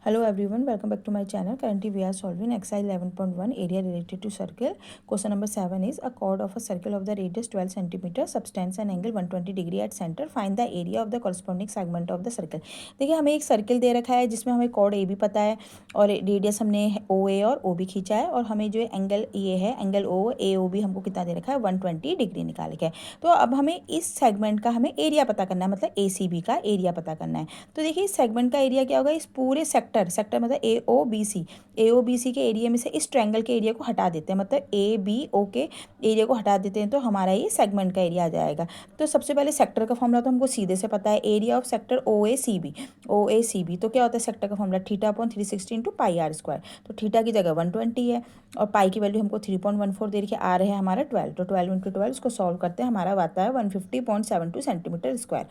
Hello everyone, welcome back to my channel. Currently we are solving exercise 11.1 area related to circle. Question number 7 is a chord of a circle of the radius 12 cm subtends an angle 120 degree at center. Find the area of the corresponding segment of the circle. देखिए हमें एक circle दे रखा है जिसमें हमें chord A B पता है और रेडियस हमने ओ ए और ओ बी खींचा है और हमें जो एंगल ये है एंगल ओ ए ओ बी हमको कितना दे रखा है 120 डिग्री निकाल के। तो अब हमें इस सेगमेंट का हमें एरिया पता करना है, मतलब ए सी बी का एरिया पता करना है। तो देखिए इस सेगमेंट का एरिया क्या होगा, इस पूरे सेक्टर मतलब ए ओ बी सी के एरिया में से इस ट्रायंगल के एरिया को हटा देते हैं, मतलब ए बी ओ के एरिया को हटा देते हैं तो हमारा ये सेगमेंट का एरिया आ जाएगा। तो सबसे पहले सेक्टर का फॉर्मूला तो हमको सीधे से पता है, area of sector O A C B. तो क्या होता है सेक्टर का formula theta upon 360 into pi r square. तो थीटा की जगह 120 है और पाई की वैल्यू हमको 3.14 दे रखी है, आर है हमारा 12। तो 12 इंटू 12 इसको सॉल्व करते हैं, हमारा आता है 150.72 सेंटीमीटर स्क्वायर।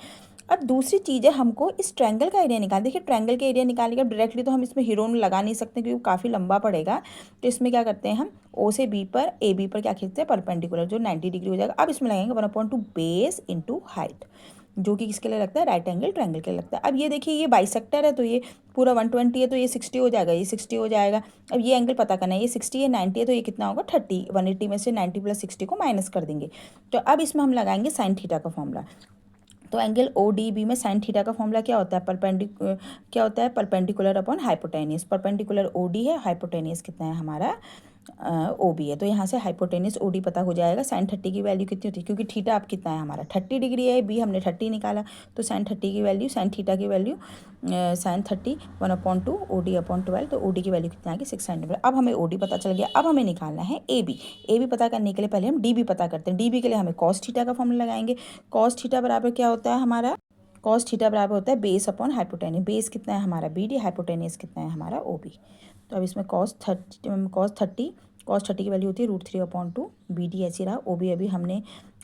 अब दूसरी चीज़ है हमको इस ट्रायंगल का एरिया निकाल। देखिए ट्रायंगल के एरिया निकालने का डायरेक्टली तो हम इसमें हीरोन लगा नहीं सकते क्योंकि काफ़ी लंबा पड़ेगा। तो इसमें क्या करते हैं हम ओ से बी पर ए बी पर क्या खींचते हैं परपेंडिकुलर, जो 90 डिग्री हो जाएगा। अब इसमें लगाएंगे 1/2 बेस इंटू हाइट, जो कि किसके लिए लगता है, राइट एंगल ट्रायंगल के लिए लगता है। अब ये देखिए ये बाइसेक्टर है तो ये पूरा 120 है तो ये 60 हो जाएगा, ये 60 हो जाएगा। अब ये एंगल पता करना है, ये 60 है 90 है तो ये कितना होगा 30। 180 में से 90 प्लस 60 को माइनस कर देंगे। तो अब इसमें हम लगाएंगे साइन थीटा का फॉर्मूला। तो एंगल ओ डी बी में साइन थीटा का फॉर्मूला क्या होता है, perpendicular upon hypotenuse. Perpendicular O D है, हाइपोटेनियस कितना है हमारा ओ बी है। तो यहाँ से हाइपोटेनियस ओ डी पता हो जाएगा। साइन 30 की वैल्यू कितनी होती है, क्योंकि थीटा अब कितना है हमारा 30 डिग्री है, बी हमने 30 निकाला। तो साइन 30 की वैल्यू, साइन थीटा की value sine 30 1/2 O D upon 12। तो ओ डी की वैल्यू कितना आ गई 6 सेंटीमीटर। अब हमें ओ डी पता चल गया। अब हमें निकालना है ए बी पता करने के लिए पहले हम डी बी पता करते हैं। डी बी के लिए हमें कॉस थीटा का फॉर्मूला लगाएंगे। कॉस थीटा बराबर क्या होता है हमारा, कॉस थीटा बराबर होता है बेस अपॉन हाइपोटेनियस। बेस कितना है हमारा बी डी, हाइपोटेनियस कितना है हमारा ओ बी। तो अब इसमें कॉस थर्टी की वैल्यू होती है √3/2। बी डी ऐसी रहा, ओ बी अभी हमने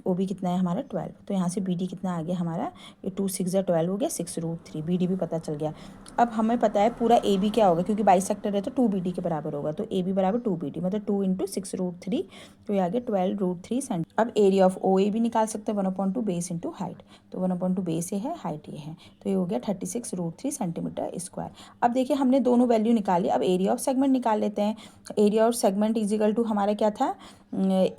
ओ बी कितना है हमारा 12। तो यहाँ से बी डी कितना आ गया हमारा, ये 2 6 12 हो गया 6√3। बी डी भी पता चल गया। अब हमें पता है पूरा ए बी क्या होगा, क्योंकि बाइसेक्टर है तो 2 बी डी के बराबर होगा। तो ए बी बराबर 2 बी डी, मतलब 2 इंटू 6√3। तो ये आ गया 12√3 सेंट। अब एरिया ऑफ ओ ए भी निकाल सकते हैं 1/2 बेस इंटू हाइट। तो 1/2 बेस ये है, हाइट ये है, तो ये हो गया 36√3 सेंटीमीटर स्क्वायर। अब देखिए हमने दोनों वैल्यू निकाली, अब एरिया ऑफ सेगमेंट निकाल लेते हैं। Area of segment equal to हमारा क्या था,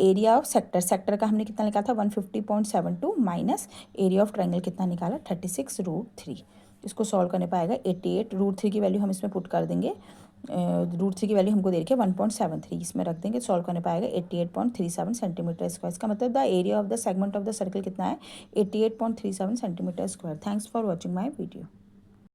एरिया ऑफ सेक्टर का हमने कितना निकाला था 150.72 माइनस एरिया ऑफ ट्रायंगल कितना निकाला 36√3। इसको सॉल्व करने पाएगा 88। √3 की वैल्यू हम इसमें पुट कर देंगे। √3 की वैल्यू हमको दे रखी है 1.73, इसमें रख देंगे, सॉल्व करने पाएगा 88.37 सेंटीमीटर स्क्वायर। इसका मतलब the area of the segment of the circle कितना है 88.37 centimetre square. Thanks for watching my video.